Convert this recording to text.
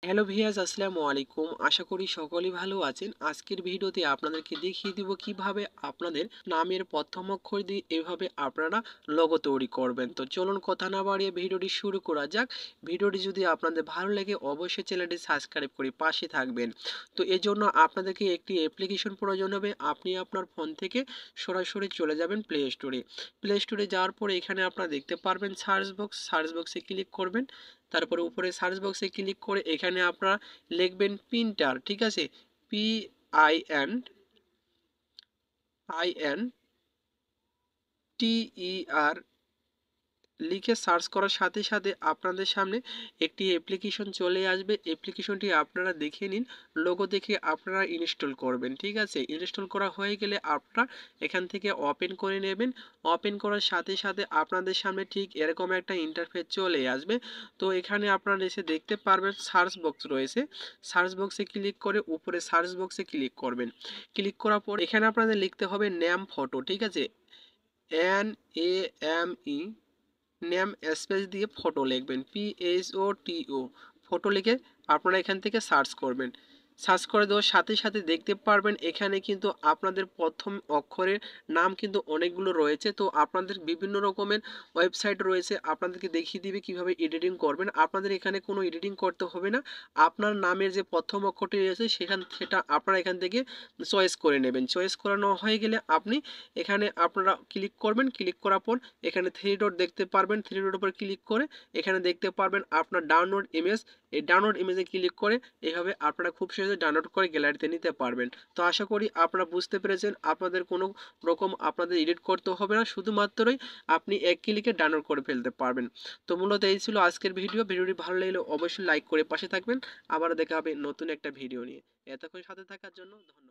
Hello ভিয়াস, আসসালামু আলাইকুম। আশা করি সকলেই ভালো আছেন। আজকের ভিডিওতে আপনাদেরকে দেখিয়ে দিব কিভাবে আপনাদের নামের প্রথম অক্ষর দিয়ে এভাবে আপনারা লোগো তৈরি করবেন। তো চলুন কথা না বাড়িয়ে ভিডিওটি শুরু করা যাক। ভিডিওটি যদি আপনাদের ভালো লাগে অবশ্যই চ্যানেলটি সাবস্ক্রাইব করে পাশে থাকবেন। তো এর জন্য আপনাদেরকে একটি অ্যাপ্লিকেশন প্রয়োজন হবে। আপনি আপনার ফোন থেকে সরাসরি চলে যাবেন প্লে স্টোরে। প্লে স্টোরে যাওয়ার পরে এখানে আপনারা দেখতে পারবেন সার্চ বক্সে ক্লিক করবেন। তারপরে উপরে সার্চ বক্সে ক্লিক করে এখানে আপনারা লিখবেন প্রিন্টার, ঠিক আছে। PINTER লিখে সার্চ করার সাথে সাথে আপনাদের সামনে একটি অ্যাপ্লিকেশন চলে আসবে। অ্যাপ্লিকেশনটি আপনারা দেখে নিন, লোগো দেখে আপনারা ইনস্টল করবেন, ঠিক আছে। ইনস্টল করা হয়ে গেলে আপনারা এখান থেকে ওপেন করে নেবেন। ওপেন করার সাথে সাথে আপনাদের সামনে ঠিক এরকম একটা ইন্টারফেস চলে আসবে। তো এখানে আপনারা এসে দেখতে পারবেন সার্চ বক্স রয়েছে। সার্চ বক্সে ক্লিক করে উপরে সার্চ বক্সে ক্লিক করবেন। ক্লিক করার পর এখানে আপনাদের লিখতে হবে নেম ফটো, ঠিক আছে। NAME নেম স্পেস দিয়ে ফটো লিখবেন, PHOTO ফটো লিখে আপনারা এখান থেকে সার্চ করবেন। সার্চ করে দেওয়ার সাথে সাথে দেখতে পারবেন এখানে কিন্তু আপনাদের প্রথম অক্ষরের নাম কিন্তু অনেকগুলো রয়েছে। তো আপনাদের বিভিন্ন রকমের ওয়েবসাইট রয়েছে, আপনাদেরকে দেখিয়ে দিবে কিভাবে এডিটিং করবেন। আপনাদের এখানে কোনো এডিটিং করতে হবে না। আপনার নামের যে প্রথম অক্ষরটি রয়েছে সেটা আপনারা এখান থেকে চয়েস করে নেবেন। চয়েস করানো হয়ে গেলে আপনি এখানে আপনারা ক্লিক করবেন। ক্লিক করার পর এখানে থ্রি ডট দেখতে পারবেন। থ্রি ডট উপর ক্লিক করে এখানে দেখতে পারবেন আপনার ডাউনলোড ইমেজ। এই ডাউনলোড ইমেজে ক্লিক করে এইভাবে আপনারা খুব সহজে ডাউনলোড করে গ্যালারিতে নিতে পারবেন। তো আশা করি আপনারা বুঝতে পেরেছেন, আপনাদের কোনো রকম আপনাদের এডিট করতে হবে না, শুধুমাত্রই আপনি এক ক্লিকে ডাউনলোড করে ফেলতে পারবেন। তো মূলত এই ছিল আজকের ভিডিওটি ভালো লাগলে অবশ্যই লাইক করে পাশে থাকবেন। আবার দেখা হবে নতুন একটা ভিডিও নিয়ে। এতক্ষণ সাথে থাকার জন্য ধন্যবাদ।